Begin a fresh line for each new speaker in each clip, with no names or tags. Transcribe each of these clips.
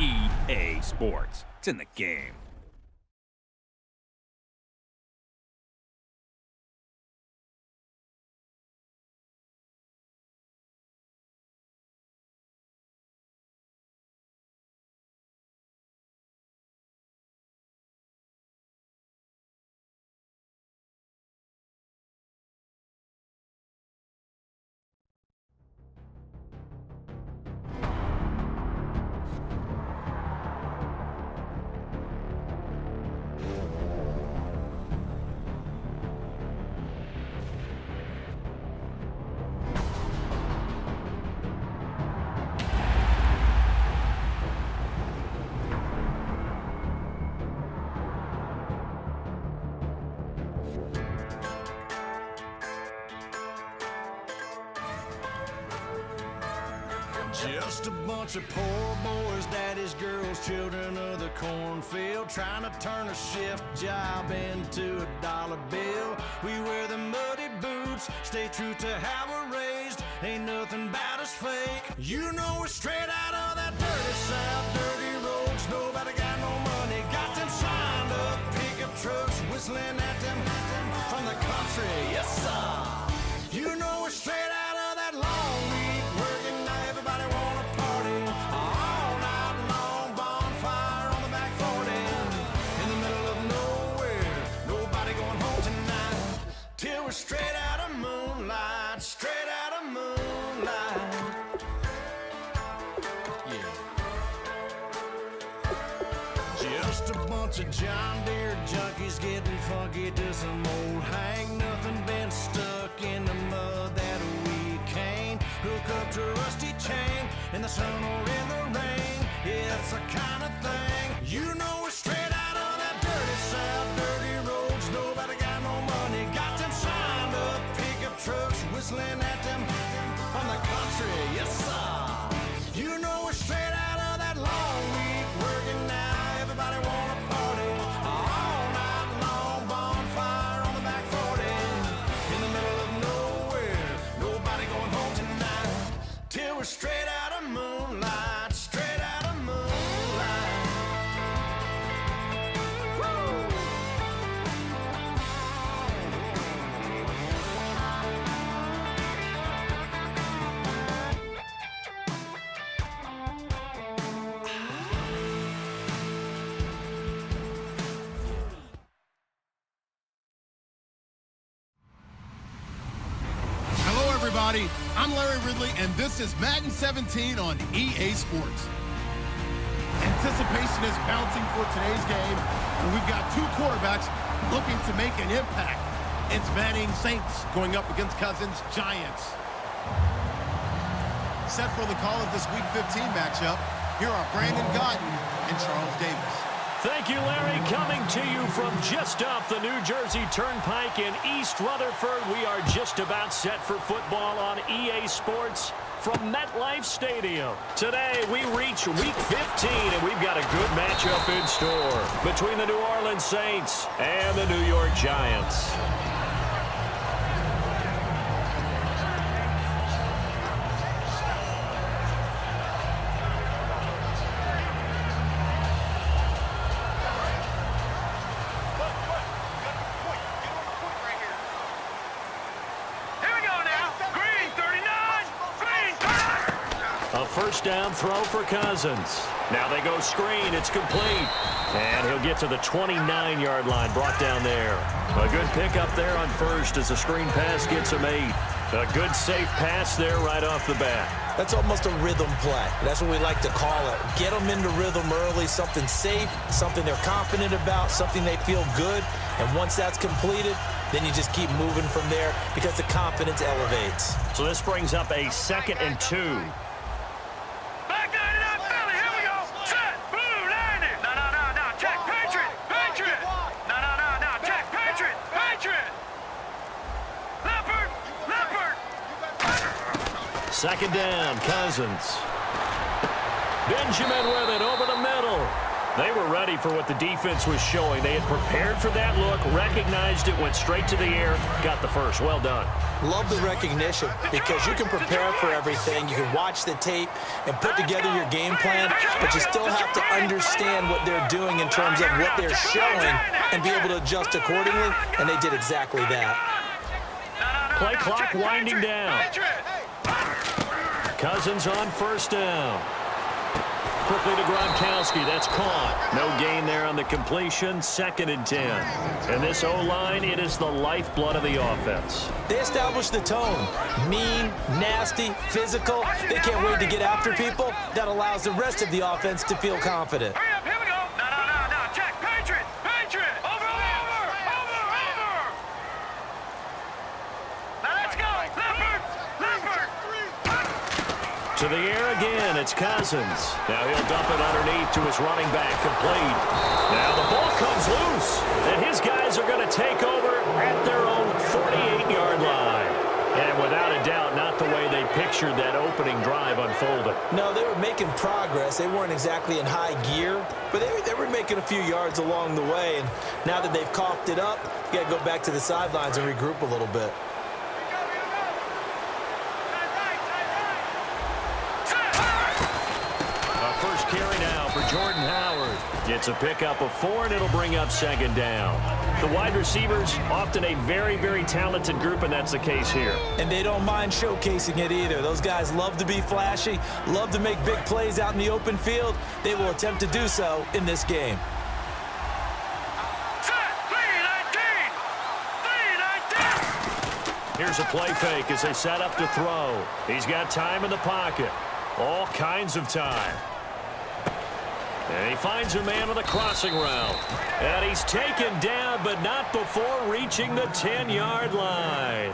EA Sports. It's in the game.
Just a bunch of poor boys, daddies, girls, children of the cornfield, trying to turn a shift job into a dollar bill. We wear the muddy boots, stay true to how we're raised. Ain't nothing about us fake. You know we're straight out of that dirty south, dirty roads. Nobody got no money, got them signed up pickup trucks, whistling at them from the country. Yes, sir. You know we're straight out of that long week working. Everybody wanna party all night long, bonfire on the back 40 in the middle of nowhere. Nobody going home tonight till we're straight out of moonlight, straight out of moonlight. Yeah. Just a bunch of John Deere junkies getting funky to some old hang. Nothing been stuck in the mud that we can't hook up to a rusty chain in the sun or in the rain. Yeah, it's the kind of thing. You know we're straight out of that dirty south, dirty roads. Nobody got no money, got them signed up pickup trucks, whistling at them from the country. Yes, sir. You know we're straight out of that long week working now. Everybody wanna party all night long, bonfire on the back 40 in the middle of nowhere. Nobody going home tonight till we're straight out of moonlight, straight out of moonlight. Woo!
Hello, everybody. I'm Larry Ridley, and this is Madden 17 on EA Sports. Anticipation is bouncing for today's game, and we've got two quarterbacks looking to make an impact. It's Manning Saints going up against Cousins Giants. Set for the call of this Week 15 matchup, here are Brandon Godden and Charles Davis.
Thank you, Larry. Coming to you from just off the New Jersey Turnpike in East Rutherford. We are just about set for football on EA Sports from MetLife Stadium. Today, we reach Week 15, and we've got a good matchup in store between the New Orleans Saints and the New York Giants. First down throw for Cousins. Now they go screen. It's complete. And he'll get to the 29-yard line, brought down there. A good pickup there on first as the screen pass gets him 8. A good safe pass there right off the bat.
That's almost a rhythm play. That's what we like to call it. Get them into rhythm early, something safe, something they're confident about, something they feel good. And once that's completed, then you just keep moving from there because the confidence elevates.
So this brings up a 2nd and 2. Second down, Cousins. Benjamin with it over the middle. They were ready for what the defense was showing. They had prepared for that look, recognized it, went straight to the air, got the first. Well done.
Love the recognition because you can prepare for everything. You can watch the tape and put together your game plan, but you still have to understand what they're doing in terms of what they're showing and be able to adjust accordingly, and they did exactly that.
Play clock winding down. Cousins on first down. Quickly to Gronkowski. That's caught. No gain there on the completion. 2nd and 10. And this O-line, it is the lifeblood of the offense.
They established the tone. Mean, nasty, physical. They can't wait to get after people. That allows the rest of the offense to feel confident.
Hurry up, here we go. No. Check. Patriot. Over. Now let's go. Leopard.
To the air again, it's Cousins. Now he'll dump it underneath to his running back, complete. Now the ball comes loose, and his guys are going to take over at their own 48-yard line. And without a doubt, not the way they pictured that opening drive unfolded.
No, they were making progress. They weren't exactly in high gear, but they were making a few yards along the way. And now that they've coughed it up, you got to go back to the sidelines and regroup a little bit.
First carry now for Jordan Howard. Gets a pickup of 4, and it'll bring up 2nd down. The wide receivers, often a very, very talented group, and that's the case here.
And they don't mind showcasing it either. Those guys love to be flashy, love to make big plays out in the open field. They will attempt to do so in this game.
Here's a play fake as they set up to throw. He's got time in the pocket. All kinds of time. And he finds a man with a crossing route. And he's taken down, but not before reaching the 10-yard line.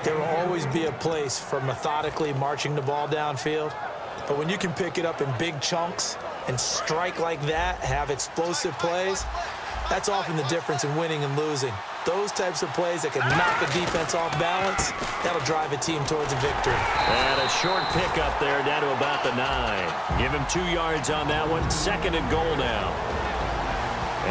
There will always be a place for methodically marching the ball downfield. But when you can pick it up in big chunks and strike like that, have explosive plays, that's often the difference in winning and losing. Those types of plays that can knock a defense off balance, that'll drive a team towards a victory.
And a short pickup there down to about the 9. Give him 2 yards on that one. 2nd and goal now.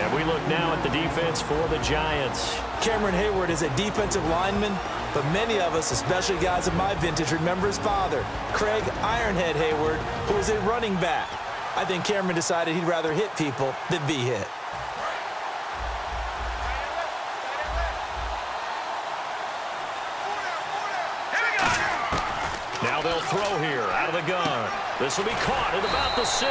And we look now at the defense for the Giants.
Cameron Hayward is a defensive lineman, but many of us, especially guys of my vintage, remember his father, Craig Ironhead Hayward, who was a running back. I think Cameron decided he'd rather hit people than be hit.
Now they'll throw here out of the gun. This will be caught at about the 6.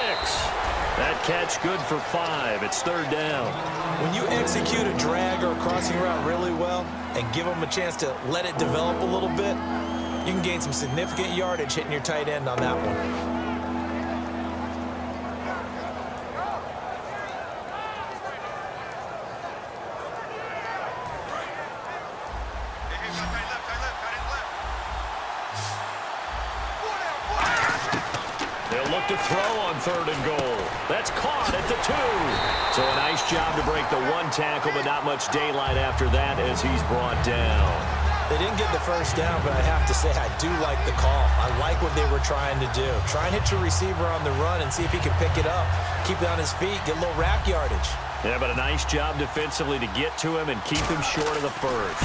That catch good for 5. It's 3rd down.
When you execute a drag or a crossing route really well and give them a chance to let it develop a little bit, you can gain some significant yardage hitting your tight end on that one.
To throw on 3rd and goal. That's caught at the 2. So a nice job to break the 1 tackle, but not much daylight after that as he's brought down.
They didn't get the first down, but I have to say I do like the call. I like what they were trying to do. Try and hit your receiver on the run and see if he can pick it up. Keep it on his feet, get a little rack yardage.
Yeah, but a nice job defensively to get to him and keep him short of the first.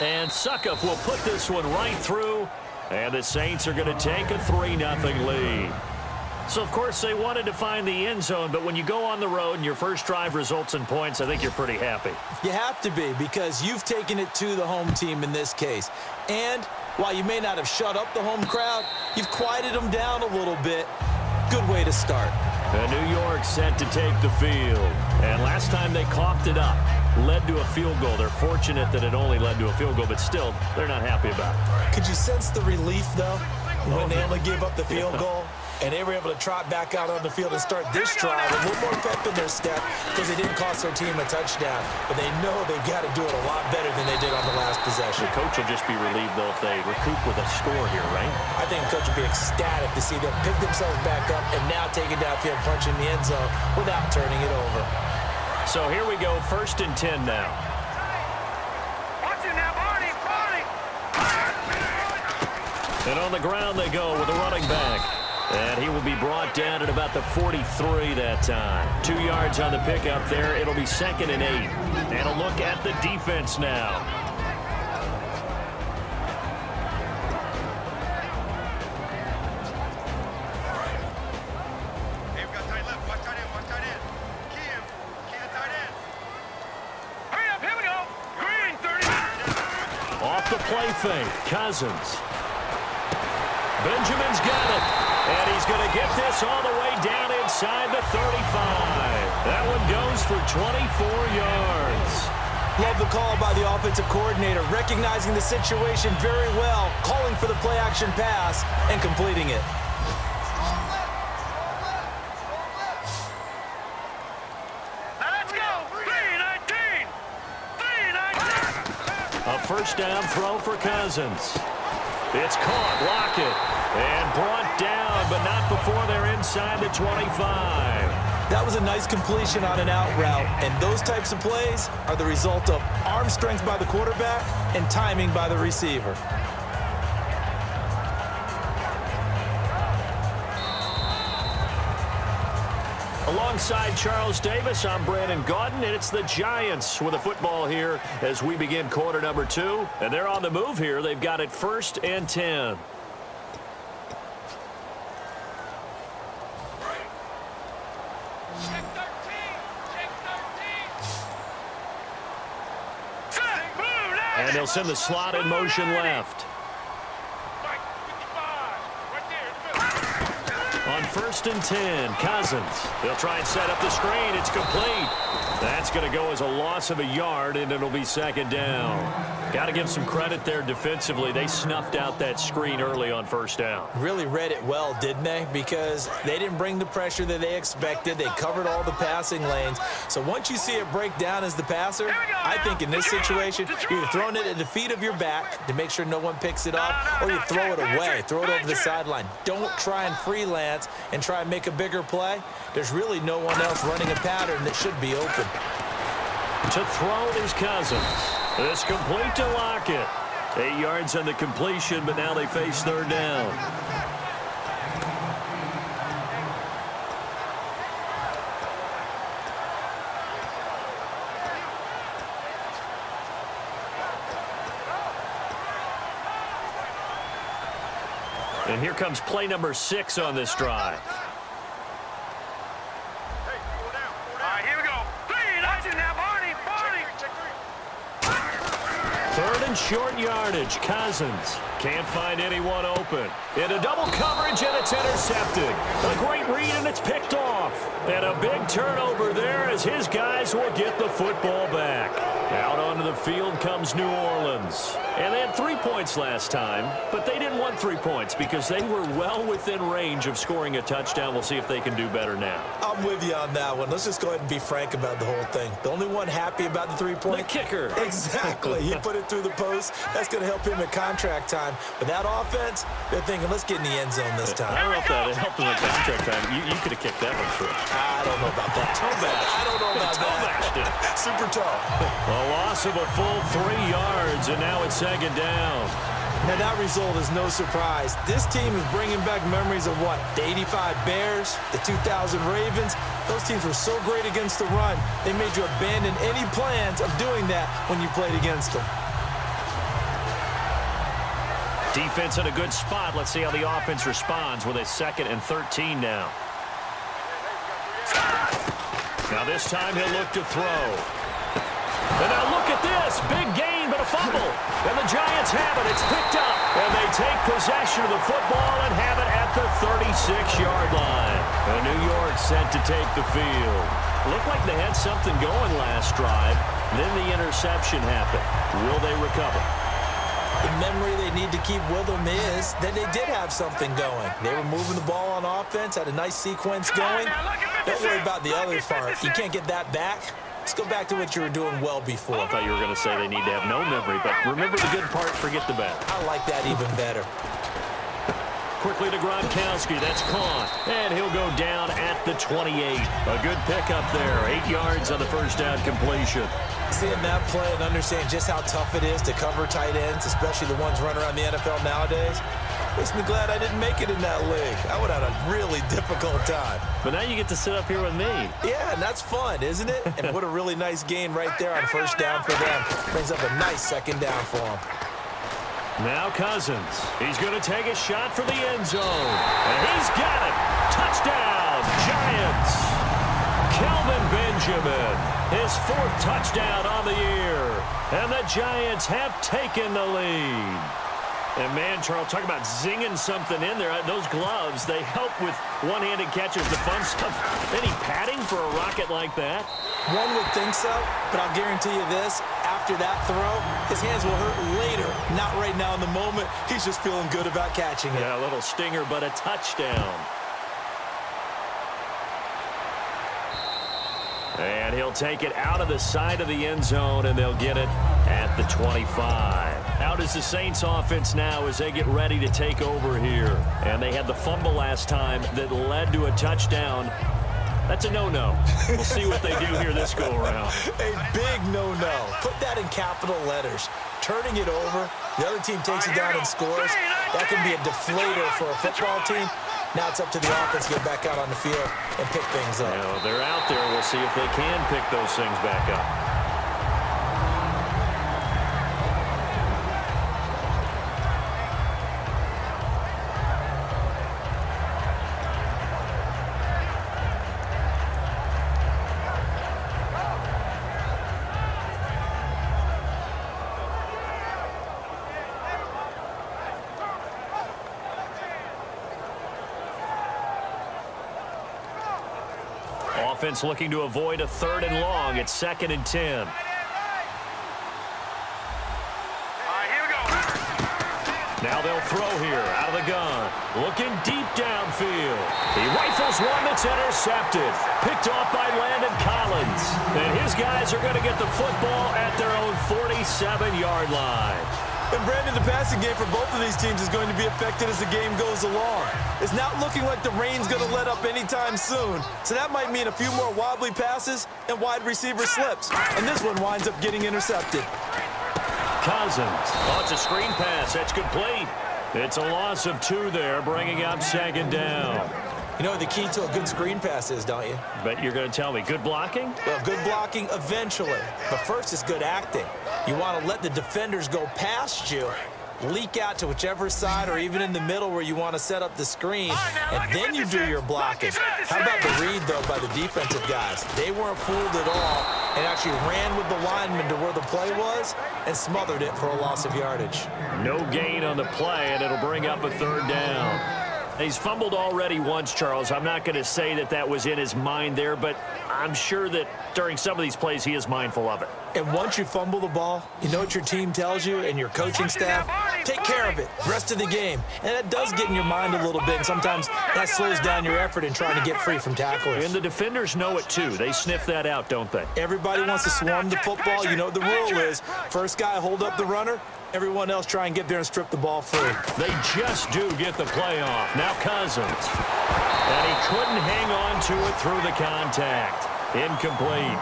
And Suckup will put this one right through. And the Saints are going to take a 3-0 lead. So, of course, they wanted to find the end zone, but when you go on the road and your first drive results in points, I think you're pretty happy.
You have to be, because you've taken it to the home team in this case. And while you may not have shut up the home crowd, you've quieted them down a little bit. Good way to start.
And New York set to take the field. And last time they coughed it up, led to a field goal. They're fortunate that it only led to a field goal, but still, they're not happy about it.
Could you sense the relief, though, when they only gave up the field goal? And they were able to trot back out on the field and start this drive with a little more pep in their step because they didn't cost their team a touchdown. But they know they've got to do it a lot better than they did on the last possession.
The coach will just be relieved, though, if they recoup with a score here, right?
I think the coach will be ecstatic to see them pick themselves back up and now take it downfield, punch in the end zone without turning it over.
So here we go, 1st and 10 now.
Watch it now, Barney.
And on the ground they go with a running back. And he will be brought down at about the 43 that time. 2 yards on the pickup there. It'll be 2nd and 8. And a look at the defense now.
Hey, we've got tight left. Watch tight end. Watch tight end. Key him. Key the tight end. Hurry up. Here we go. Green, 30.
Off the play fake. Cousins. Benjamin's got it. And he's going to get this all the way down inside the 35. That one goes for 24 yards.
Love the call by the offensive coordinator, recognizing the situation very well, calling for the play-action pass, and completing it.
Now let's go. 3-19. 3-19.
A first down throw for Cousins. It's caught. Lockett. And brought down, but not before they're inside the 25.
That was a nice completion on an out route, and those types of plays are the result of arm strength by the quarterback and timing by the receiver.
Alongside Charles Davis, I'm Brandon Gaudin, and it's the Giants with the football here as we begin quarter number 2. And they're on the move here. They've got it 1st and 10.
Check 13. Check 13. Set. Move now.
And they'll send the slot in motion left.
Mike, 55. Right there.
On 1st and 10, Cousins. They'll try and set up the screen. It's complete. That's going to go as a loss of a yard, and it'll be 2nd down. Got to give some credit there defensively. They snuffed out that screen early on 1st down.
Really read it well, didn't they? Because they didn't bring the pressure that they expected. They covered all the passing lanes. So once you see it break down as the passer, I think in this situation, you're either throwing it at the feet of your back to make sure no one picks it up, or you throw it away, throw it over the sideline. Don't try and freelance and try and make a bigger play. There's really no one else running a pattern that should be open.
To throw is Cousins. It's complete to Lockett. 8 yards on the completion, but now they face 3rd down. And here comes play number 6 on this drive.
All right, here we go. 3-19 now, Barney. Barney. Check
3rd and short yardage. Cousins can't find anyone open. Into double coverage, and it's intercepted. A great read, and it's picked off. And a big turnover there as his guys will get the football back. Out onto the field comes New Orleans. And they had 3 points last time, but they didn't want 3 points because they were well within range of scoring a touchdown. We'll see if they can do better now.
I'm with you on that one. Let's just go ahead and be frank about the whole thing. The only one happy about the 3-point?
The kicker.
Exactly. He put it through the post. That's going to help him at contract time. But that offense, they're thinking, let's get in the end zone this time.
I don't know if that helped him at contract time. You could have kicked that one through.
I don't know about that.
Toe bash.
I don't know about
Toe bashed it.
that. Super toe.
A loss of a full 3 yards, and now it's 2nd down.
Now, that result is no surprise. This team is bringing back memories of what? The 85 Bears, the 2000 Ravens. Those teams were so great against the run, they made you abandon any plans of doing that when you played against them.
Defense in a good spot. Let's see how the offense responds with a 2nd and 13 now. Now this time he'll look to throw. And now look at this. Big gain, but a fumble. And the Giants have it. It's picked up. And they take possession of the football and have it at the 36-yard line. And New York set to take the field. Looked like they had something going last drive. Then the interception happened. Will they recover?
The memory they need to keep with them is that they did have something going. They were moving the ball on offense, had a nice sequence going. Don't worry about the other part. You can't get that back. Let's go back to what you were doing well before.
I thought you were going to say they need to have no memory, but remember the good part, forget the bad.
I like that even better.
Quickly to Gronkowski. That's caught. And he'll go down at the 28. A good pickup there. 8 yards on the first down completion.
Seeing that play and understanding just how tough it is to cover tight ends, especially the ones running around the NFL nowadays, Makes me glad I didn't make it in that league. I would have had a really difficult time.
But now you get to sit up here with me.
Yeah, and that's fun, isn't it? And what a really nice gain right there on first down for them. Brings up a nice second down for them.
Now Cousins. He's going to take a shot for the end zone. And he's got it. Touchdown, Giants. Kelvin Benjamin, his 4th touchdown on the year. And the Giants have taken the lead. And, man, Charles, talk about zinging something in there. Those gloves, they help with one-handed catches, the fun stuff. Any padding for a rocket like that?
One would think so, but I'll guarantee you this. After that throw, his hands will hurt later. Not right now in the moment. He's just feeling good about catching it.
Yeah, a little stinger, but a touchdown. And he'll take it out of the side of the end zone, and they'll get it at the 25. Out is the Saints offense now as they get ready to take over here. And they had the fumble last time that led to a touchdown. That's a no-no. We'll see what they do here this go-around.
A big no-no. Put that in capital letters. Turning it over, the other team takes it down and scores. That can be a deflator for a football team. Now it's up to the offense to get back out on the field and pick things up.
Now, they're out there. We'll see if they can pick those things back up. Offense looking to avoid a 3rd and long. It's 2nd and 10.
All right, here we go.
Now they'll throw here out of the gun. Looking deep downfield. He rifles one that's intercepted. Picked off by Landon Collins. And his guys are going to get the football at their own 47-yard line.
And, Brandon, the passing game for both of these teams is going to be affected as the game goes along. It's not looking like the rain's going to let up anytime soon, so that might mean a few more wobbly passes and wide receiver slips. And this one winds up getting intercepted.
Cousins. Oh, it's a screen pass. That's complete. It's a loss of 2 there, bringing up 2nd down.
You know what the key to a good screen pass is, don't you?
Bet you're going to tell me. Good blocking?
Well, good blocking eventually. But first is good acting. You want to let the defenders go past you, leak out to whichever side or even in the middle where you want to set up the screen, and then you do your blocking. How about the read, though, by the defensive guys? They weren't fooled at all and actually ran with the lineman to where the play was and smothered it for a loss of yardage.
No gain on the play, and it'll bring up a 3rd down. He's fumbled already once, Charles. I'm not going to say that that was in his mind there, but I'm sure that during some of these plays he is mindful of it.
And once you fumble the ball, you know what your team tells you and your coaching staff? Take care of it rest of the game. And that does get in your mind a little bit, and sometimes that slows down your effort in trying to get free from tacklers.
And the defenders know it too. They sniff that out, don't they?
Everybody wants to swarm the football. You know what the rule is. First guy hold up the runner. Everyone else try and get there and strip the ball free.
They just do get the play off. Now Cousins. And he couldn't hang on to it through the contact. Incomplete.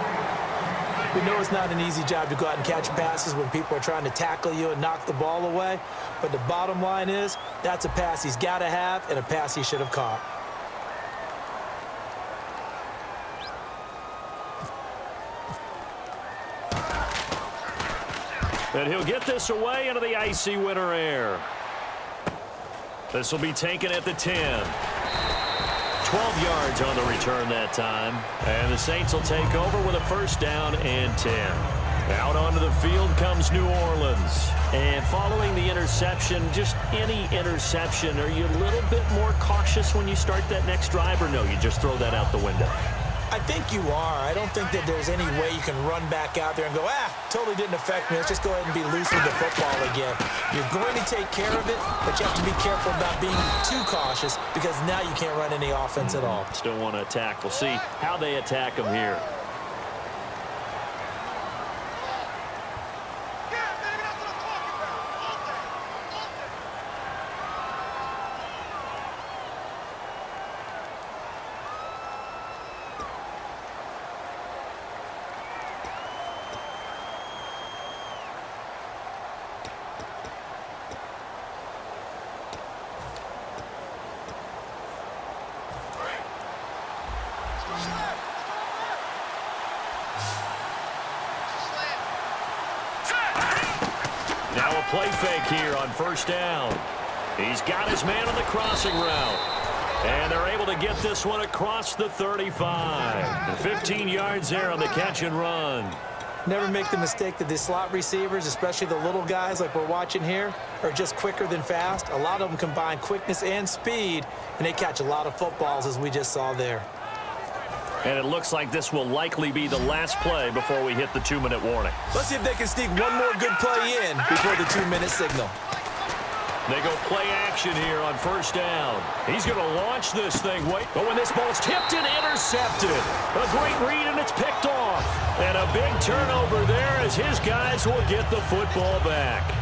We know it's not an easy job to go out and catch passes when people are trying to tackle you and knock the ball away. But the bottom line is, that's a pass he's got to have and a pass he should have caught.
And he'll get this away into the icy winter air. This will be taken at the 10. 12 yards on the return that time. And the Saints will take over with a 1st down and 10. Out onto the field comes New Orleans. And following the interception, just any interception, are you a little bit more cautious when you start that next drive, or no, you just throw that out the window?
I think you are. I don't think that there's any way you can run back out there and go, totally didn't affect me. Let's just go ahead and be loose with the football again. You're going to take care of it, but you have to be careful about being too cautious because now you can't run any offense at all.
Still want to attack. We'll see how they attack them here. play fake here on first down. He's got his man on the crossing route. And they're able to get this one across the 35. 15 yards there on the catch and run.
Never make the mistake that the slot receivers, especially the little guys like we're watching here, are just quicker than fast. A lot of them combine quickness and speed, and they catch a lot of footballs, as we just saw there.
And it looks like this will likely be the last play before we hit the 2-minute warning.
Let's see if they can sneak one more good play in before the 2-minute signal.
They go play action here on first down. He's going to launch this thing. But when this ball's tipped and intercepted. A great read, and it's picked off. And a big turnover there as his guys will get the football back.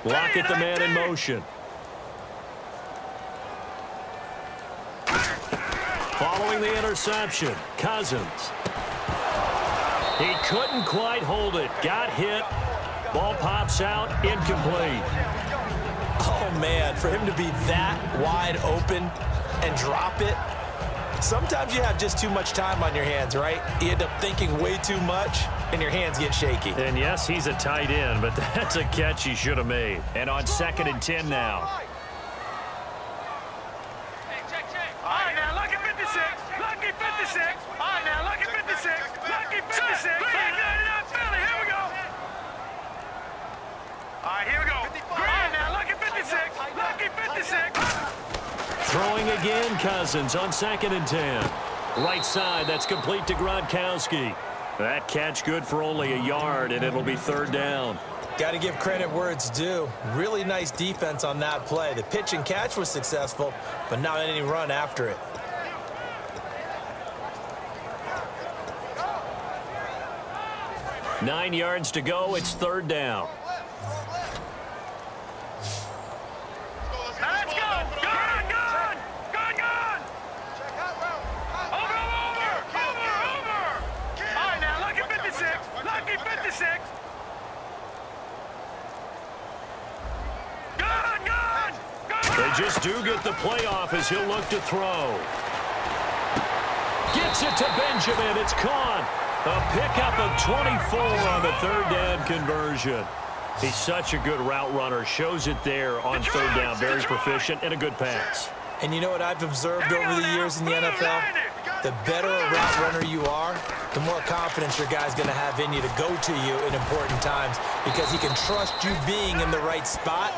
Lockett the man in motion. Following the interception, Cousins. He couldn't quite hold it. Got hit. Ball pops out, incomplete.
Oh, man, for him to be that wide open and drop it. Sometimes you have just too much time on your hands, right? You end up thinking way too much, and your hands get shaky.
And yes, he's a tight end, but that's a catch he should have made. And on 2nd and 10 now.
All right, now, lucky 56. Lucky 56. All right, now, lucky 56. Lucky 56. Here we go. All right, here we go. All right, now, lucky 56. Lucky 56.
Throwing again, Cousins on 2nd and 10. Right side, that's complete to Gronkowski. That catch good for only a yard, and it'll be 3rd down.
Got to give credit where it's due. Really nice defense on that play. The pitch and catch was successful, but not any run after it.
Nine yards to go. It's 3rd down.
Let's go. Gone. Over. All right, now, lucky 56. Lucky 56. Gone.
They just do get the playoff as he'll look to throw. Gets it to Benjamin. It's caught. A pickup of 24 on the 3rd down conversion. He's such a good route runner. Shows it there on 3rd down. Very proficient and a good pass.
And you know what I've observed over the years in the NFL? The better a route runner you are, the more confidence your guy's going to have in you to go to you in important times because he can trust you being in the right spot,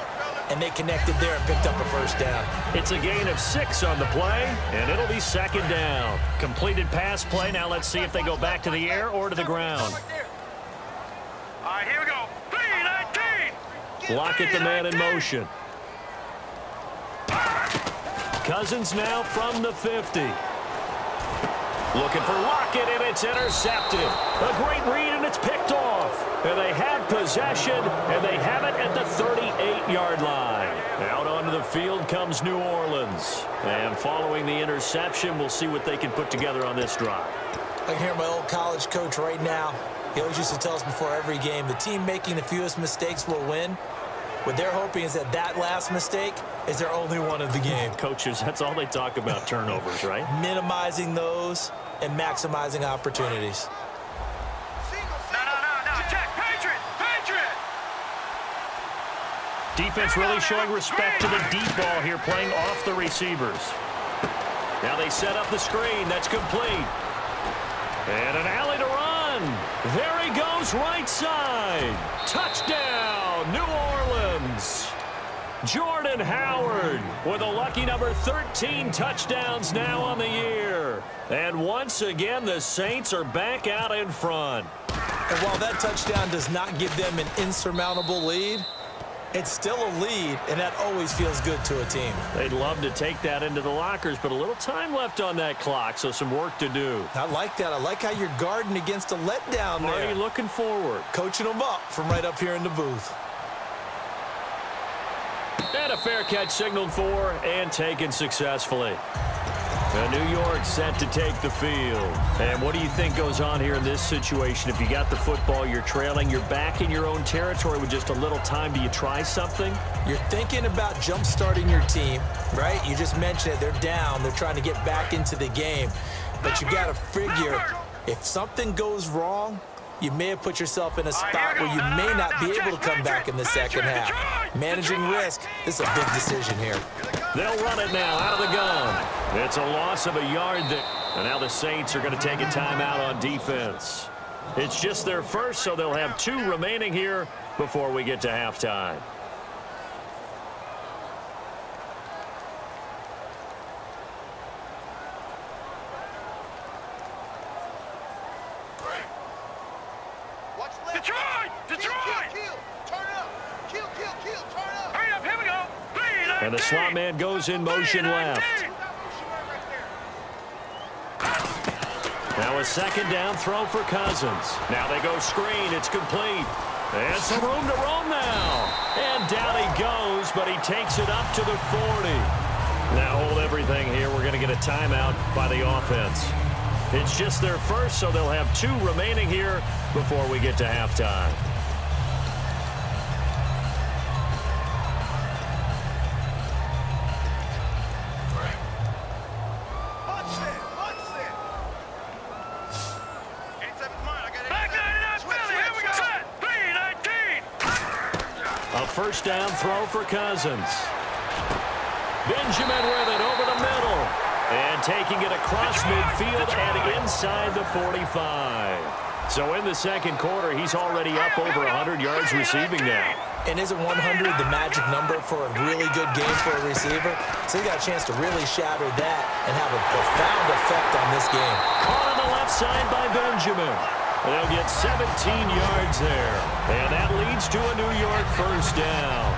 and they connected there and picked up a 1st down.
It's a gain of 6 on the play, and it'll be 2nd down. Completed pass play. Now let's see if they go back to the air or to the ground.
All right, here we go. 3-19.
Lockett the man in motion. Cousins now from the 50. Looking for Lockett, and it's intercepted. A great read, and it's picked off. And they have possession, and they have it at the 38-yard line. Out onto the field comes New Orleans. And following the interception, we'll see what they can put together on this drive.
I can hear my old college coach right now. He always used to tell us before every game, the team making the fewest mistakes will win. What they're hoping is that that last mistake is their only one of the game.
Coaches, that's all they talk about, turnovers, right?
Minimizing those and maximizing opportunities.
No. Check. Patriot.
Defense really showing respect to the deep ball here, playing off the receivers. Now they set up the screen. That's complete. And an alley to run. There he goes, right side. Touchdown, New Orleans. Jordan Howard with a lucky number 13 touchdowns now on the year. And once again, the Saints are back out in front.
And while that touchdown does not give them an insurmountable lead, it's still a lead, and that always feels good to a team.
They'd love to take that into the lockers, but a little time left on that clock, so some work to do.
I like that. I like how you're guarding against a letdown there.
Already looking forward.
Coaching them up from right up here in the booth.
And a fair catch signaled for and taken successfully. New York set to take the field. And what do you think goes on here in this situation? If you got the football, you're trailing, you're back in your own territory with just a little time. Do you try something?
You're thinking about jump-starting your team, right? You just mentioned it. They're down. They're trying to get back into the game. But you got to figure, if something goes wrong, you may have put yourself in a spot where you may not be able to come back in the second half. Managing risk, this is a big decision here.
They'll run it now out of the gun. It's a loss of a yard there. And now the Saints are going to take a timeout on defense. It's just their first, so they'll have 2 remaining here before we get to halftime. And the slot man goes in motion left. Now a second down throw for Cousins. Now they go screen. It's complete. And some room to roam now. And down he goes, but he takes it up to the 40. Now hold everything here. We're going to get a timeout by the offense. It's just their first, so they'll have 2 remaining here before we get to halftime. First down throw for Cousins. Benjamin with it over the middle. And taking it across midfield and inside the 45. So in the second quarter, he's already up over 100 yards receiving now.
And isn't 100 the magic number for a really good game for a receiver? So he got a chance to really shatter that and have a profound effect on this game.
Caught on the left side by Benjamin. They'll get 17 yards there. And that leads to a New York first down.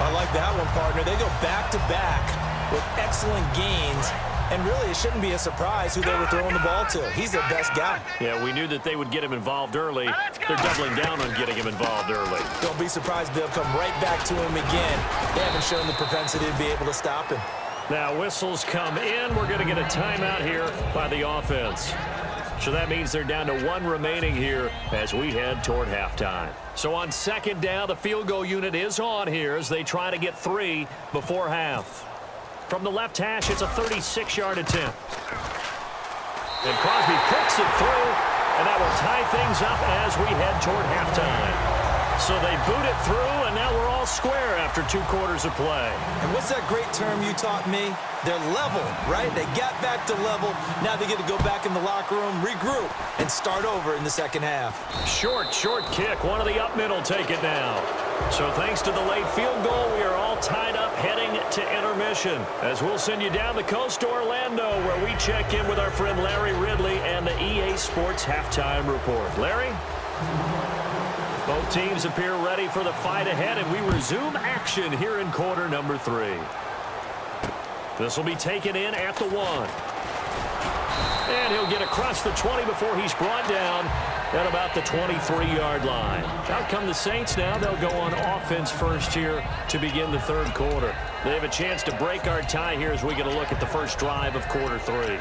I like that one, partner. They go back-to-back with excellent gains. And really, it shouldn't be a surprise who they were throwing the ball to. He's their best guy.
Yeah, we knew that they would get him involved early. They're doubling down on getting him involved early.
Don't be surprised they'll come right back to him again. They haven't shown the propensity to be able to stop him.
Now whistles come in. We're going to get a timeout here by the offense. So that means they're down to 1 remaining here as we head toward halftime. So on second down, the field goal unit is on here as they try to get 3 before half. From the left hash, it's a 36-yard attempt. And Crosby pricks it through, and that will tie things up as we head toward halftime. So they boot it through, and now we're all square after 2 quarters of play.
And what's that great term you taught me? They're level, right? They got back to level. Now they get to go back in the locker room, regroup, and start over in the second half. Short
kick. One of the up middle take it now. So thanks to the late field goal, we are all tied up heading to intermission. As we'll send you down the coast to Orlando, where we check in with our friend Larry Ridley and the EA Sports Halftime Report. Larry? Both teams appear ready for the fight ahead, and we resume action here in quarter number 3. This will be taken in at the 1. And he'll get across the 20 before he's brought down at about the 23-yard line. Out come the Saints now. They'll go on offense first here to begin the third quarter. They have a chance to break our tie here as we get a look at the first drive of quarter 3.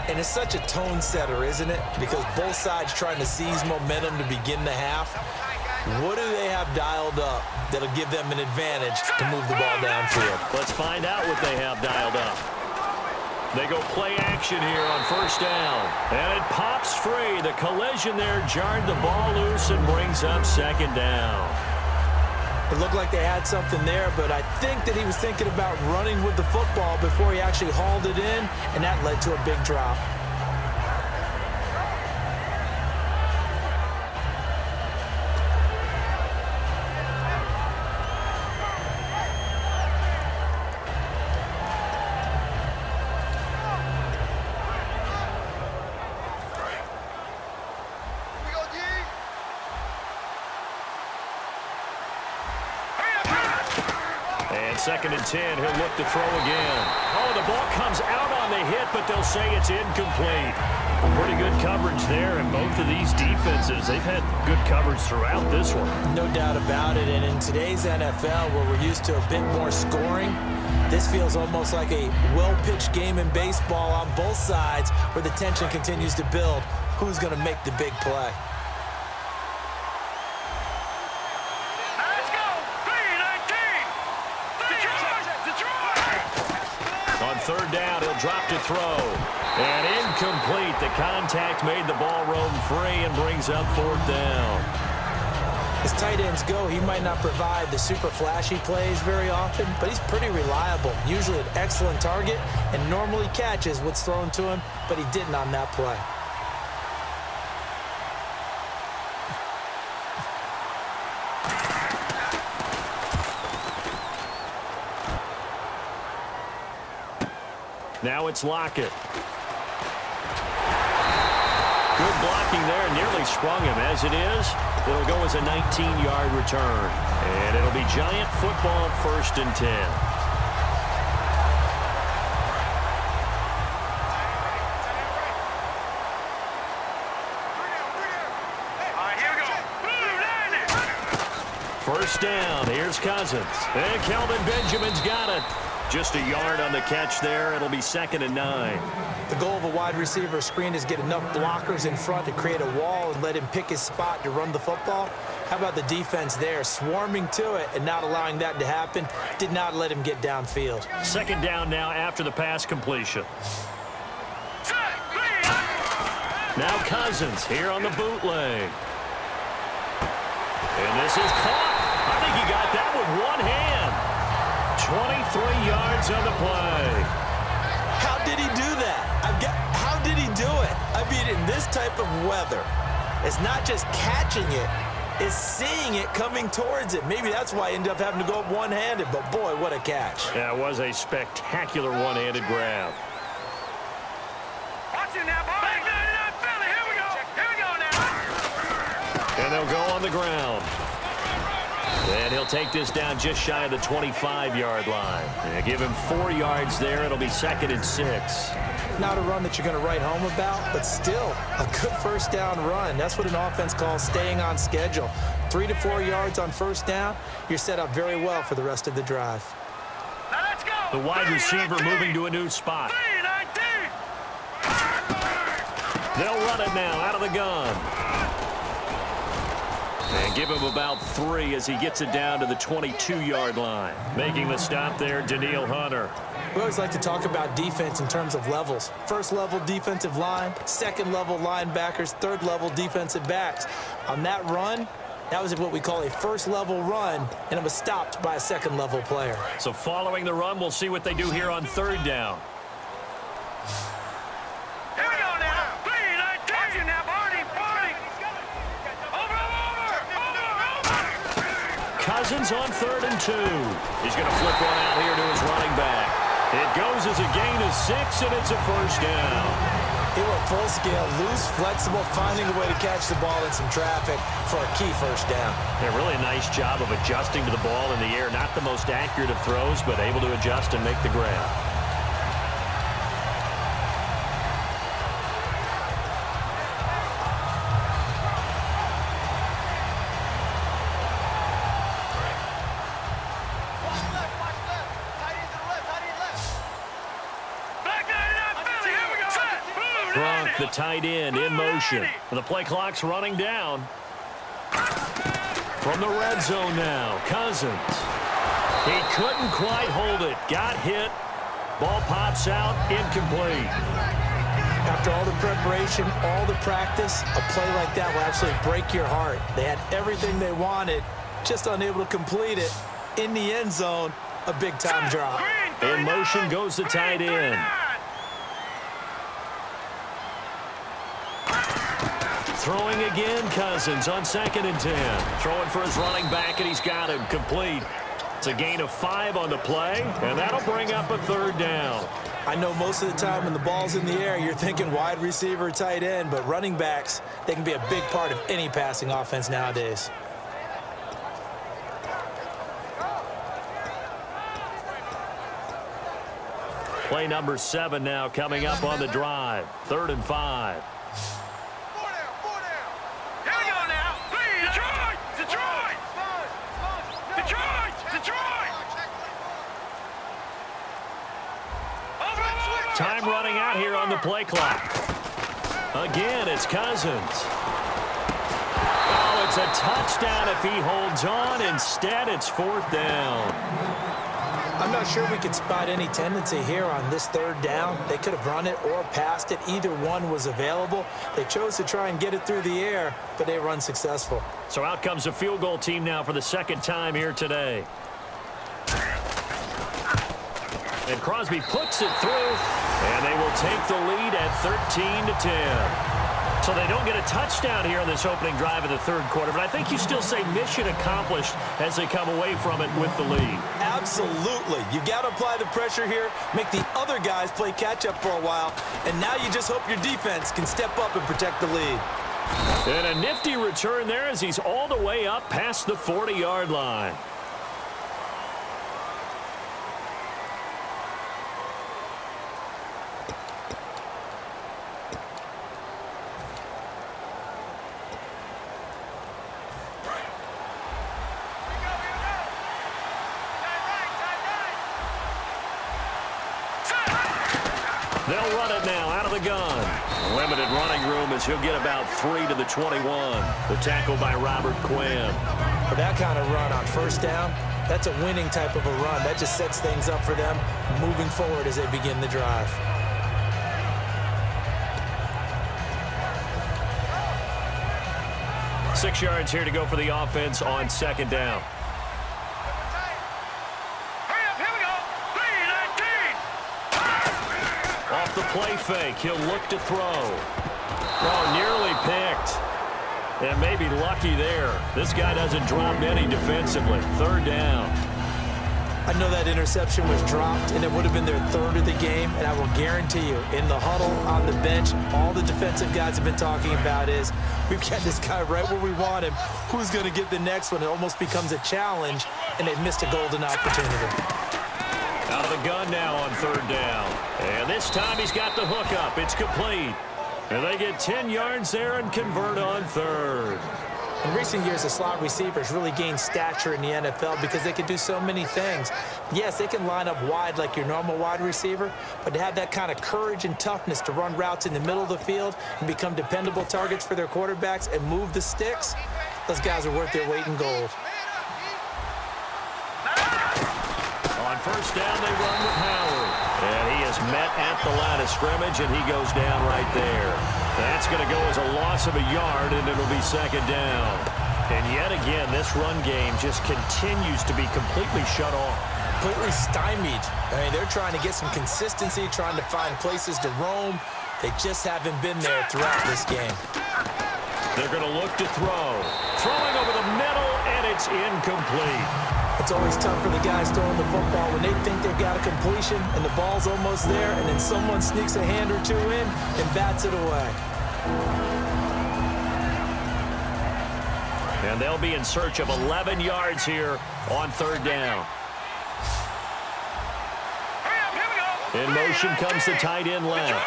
And it's such a tone setter, isn't it? Because both sides trying to seize momentum to begin the half. What do they have dialed up that'll give them an advantage to move the ball downfield?
Let's find out what they have dialed up. They go play action here on first down. And it pops free. The collision there jarred the ball loose and brings up second down.
It looked like they had something there, but I think that he was thinking about running with the football before he actually hauled it in, and that led to a big drop.
Second and 10, he'll look to throw again. Oh, the ball comes out on the hit, but they'll say it's incomplete. Pretty good coverage there, and both of these defenses, they've had good coverage throughout this one.
No doubt about it, and in today's NFL, where we're used to a bit more scoring, This feels almost like a well-pitched game in baseball on both sides where the tension continues to build. Who's going to make the big play?
Let's go! 3-19! Detroit!
On third down, he'll drop to throw. And incomplete. The contact made the ball roam free and brings up fourth down.
As tight ends go, he might not provide the super flashy plays very often, but he's pretty reliable, usually an excellent target, and normally catches what's thrown to him, but he didn't on that play.
Now it's Lockett. Good blocking there, nearly sprung him. As it is, it'll go as a 19-yard return. And it'll be Giant football, 1st and 10.
All right, here we go.
First down, here's Cousins. And Kelvin Benjamin's got it. Just a yard on the catch there. It'll be 2nd and 9.
The goal of a wide receiver screen is get enough blockers in front to create a wall and let him pick his spot to run the football. How about the defense there, swarming to it and not allowing that to happen? Did not let him get downfield.
2nd down now after the pass completion. Now Cousins here on the bootleg. And this is caught. I think he got that with one hand. 23 yards on the play.
How did he do that? How did he do it? I mean, in this type of weather, it's not just catching it, it's seeing it coming towards it. Maybe that's why he ended up having to go up one-handed, but boy, what a catch.
That was a spectacular one-handed grab.
Watch it now, boy. Back there, not Philly. Here we go. Here we go now.
And they'll go on the ground. And he'll take this down just shy of the 25-yard line. And give him 4 yards there. It'll be 2nd and 6.
Not a run that you're going to write home about, but still a good first down run. That's what an offense calls staying on schedule. 3 to 4 yards on first down. You're set up very well for the rest of the drive.
Now let's go.
The wide receiver moving to a new spot.
3-19.
They'll run it now out of the gun. And give him about 3 as he gets it down to the 22-yard line. Making the stop there, Danielle Hunter.
We always like to talk about defense in terms of levels. First level defensive line, second level linebackers, third level defensive backs. On that run, that was what we call a first level run, and it was stopped by a second level player.
So following the run, we'll see what they do here on third down.
Here we go now. 3-19. Watch it now, Barney. Over.
Cousins on 3rd and 2. He's going to flip one out here to his running back. It goes as a gain of 6, and it's a first down.
He went full scale, loose, flexible, finding a way to catch the ball in some traffic for a key first down.
Yeah, really a nice job of adjusting to the ball in the air. Not the most accurate of throws, but able to adjust and make the grab. Gronk, the tight end, in motion. The play clock's running down. From the red zone now, Cousins. He couldn't quite hold it. Got hit. Ball pops out, incomplete.
After all the preparation, all the practice, a play like that will absolutely break your heart. They had everything they wanted, just unable to complete it. In the end zone, a big-time drop.
In motion goes the tight end. Throwing again, Cousins on 2nd and 10. Throwing for his running back, and he's got him complete. It's a gain of 5 on the play, and that'll bring up a 3rd down.
I know most of the time when the ball's in the air, you're thinking wide receiver, tight end, but running backs, they can be a big part of any passing offense nowadays.
Play number 7 now coming up on the drive. 3rd and 5. shot here on the play clock. Again, it's Cousins. Oh, it's a touchdown if he holds on. Instead, it's 4th down.
I'm not sure we could spot any tendency here on this 3rd down. They could have run it or passed it. Either one was available. They chose to try and get it through the air, but they were unsuccessful.
So out comes a field goal team now for the 2nd time here today. And Crosby puts it through, and they will take the lead at 13-10. So they don't get a touchdown here on this opening drive of the 3rd quarter, but I think you still say mission accomplished as they come away from it with the lead.
Absolutely. You got to apply the pressure here, make the other guys play catch-up for a while, and now you just hope your defense can step up and protect the lead.
And a nifty return there as he's all the way up past the 40-yard line. They'll run it now out of the gun. Limited running room as he'll get about 3 to the 21. The tackle by Robert Quinn.
For that kind of run on 1st down, that's a winning type of a run. That just sets things up for them moving forward as they begin the drive.
Six yards here to go for the offense on 2nd down. Off the play fake, he'll look to throw. Oh, nearly picked. And maybe lucky there. This guy doesn't drop any defensively. 3rd down.
I know that interception was dropped, and it would have been their 3rd of the game, and I will guarantee you, in the huddle, on the bench, all the defensive guys have been talking about is, we've got this guy right where we want him. Who's going to get the next one? It almost becomes a challenge, and they've missed a golden opportunity.
Out of the gun now on 3rd down. And this time he's got the hook up. It's complete. And they get 10 yards there and convert on 3rd.
In recent years, the slot receivers really gained stature in the NFL because they can do so many things. Yes, they can line up wide like your normal wide receiver, but to have that kind of courage and toughness to run routes in the middle of the field and become dependable targets for their quarterbacks and move the sticks, those guys are worth their weight in gold.
On 1st down, they run with Howard. And he is met at the line of scrimmage, and he goes down right there. That's going to go as a loss of a yard, and it'll be 2nd down. And yet again, this run game just continues to be completely shut off.
Completely stymied. I mean, they're trying to get some consistency, trying to find places to roam. They just haven't been there throughout this game.
They're going to look to throw. Throwing over the middle, and it's incomplete.
It's always tough for the guys throwing the football when they think they've got a completion and the ball's almost there, and then someone sneaks a hand or two in and bats it away.
And they'll be in search of 11 yards here on 3rd down. In motion comes the tight end left.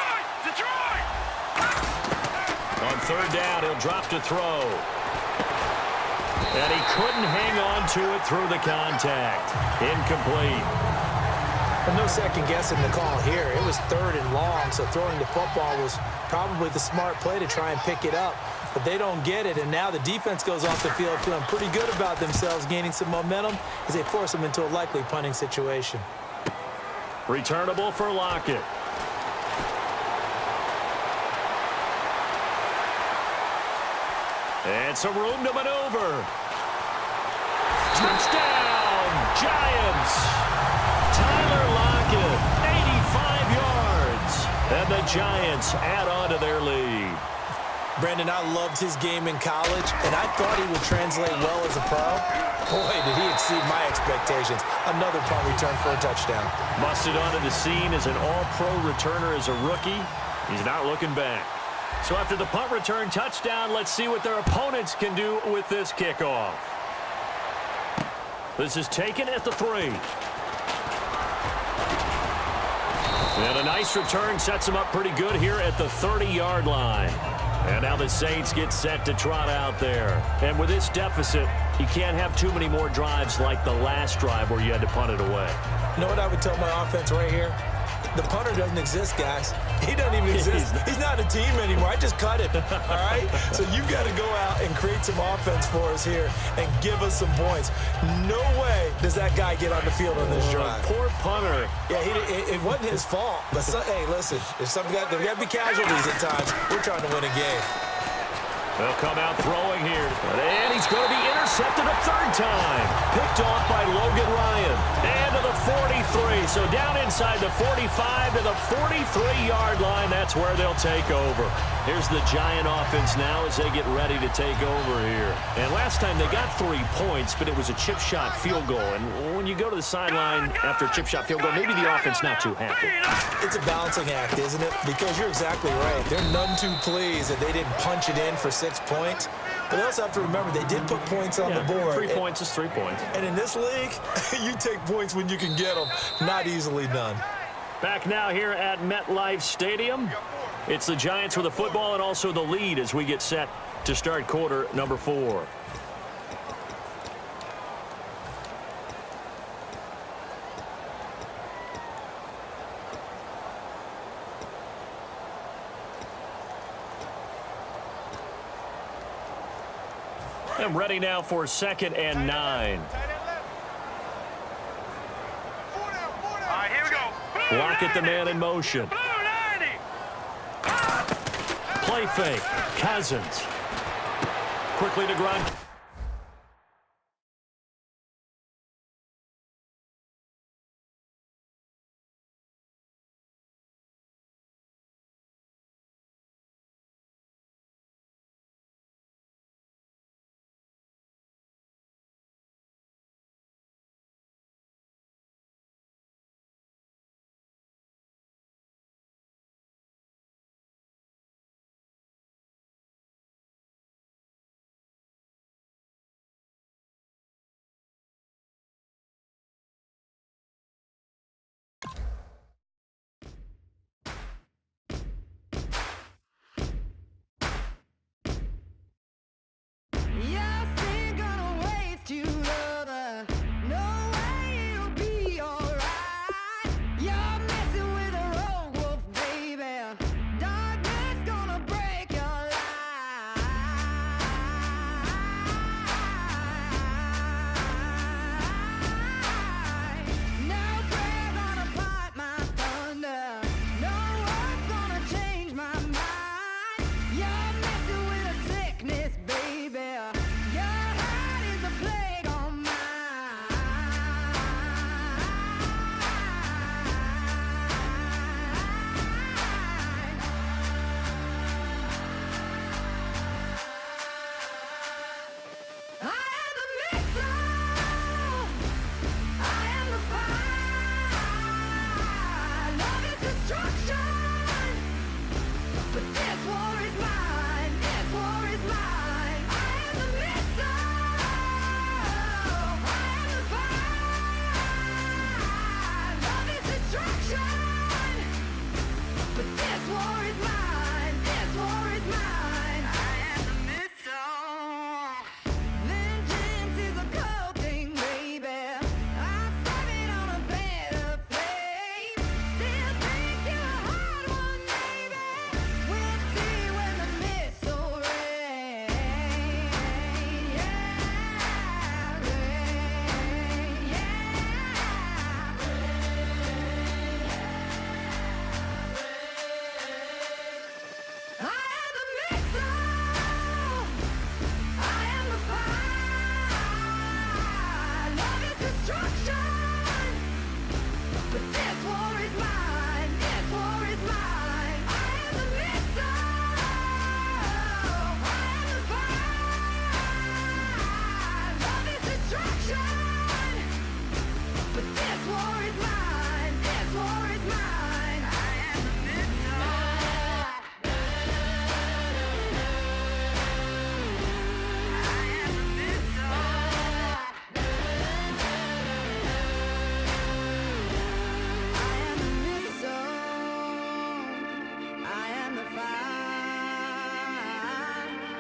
On 3rd down, he'll drop to throw. And he couldn't hang on to it through the contact. Incomplete.
And no second guessing the call here. It was 3rd and long, so throwing the football was probably the smart play to try and pick it up. But they don't get it, and now the defense goes off the field feeling pretty good about themselves, gaining some momentum as they force them into a likely punting situation.
Returnable for Lockett. And some room to maneuver. Touchdown, Giants. Tyler Lockett, 85 yards. And the Giants add on to their lead.
Brandon, I loved his game in college, and I thought he would translate well as a pro. Boy, did he exceed my expectations. Another punt return for a touchdown.
Busted onto the scene as an all-pro returner as a rookie. He's not looking back. So after the punt return touchdown, let's see what their opponents can do with this kickoff. This is taken at the 3. And a nice return sets them up pretty good here at the 30-yard line. And now the Saints get set to trot out there. And with this deficit, you can't have too many more drives like the last drive where you had to punt it away.
You know what I would tell my offense right here? The punter doesn't exist, guys. He doesn't even exist. He's not a team anymore. I just cut it, all right? So you've got to go out and create some offense for us here and give us some points. No way does that guy get on the field on this drive.
Poor punter.
Yeah, it wasn't his fault. But, hey, listen, there's got to be casualties at times. We're trying to win a game.
They'll come out throwing here. And he's going to be intercepted a third time. Picked off by Logan Ryan. And to the 43. So down inside the 45 to the 43-yard line. That's where they'll take over. Here's the Giant offense now as they get ready to take over here. And last time they got 3 points, but it was a chip shot field goal. And when you go to the sideline after a chip shot field goal, maybe the offense not too happy.
It's a balancing act, isn't it? Because you're exactly right. They're none too pleased that they didn't punch it in for 6 points. But they also have to remember they did put points on the board.
3 points is 3 points.
And in this league, you take points when you can get them. Not easily done.
Back now here at MetLife Stadium. It's the Giants with the football and also the lead as we get set to start quarter number 4. I'm ready now for 2nd and 9.
All right, here we go.
Lockett the man in motion.
Blue 90.
Play fake. Cousins. Quickly to Gronk.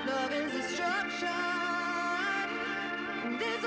Love is destruction. This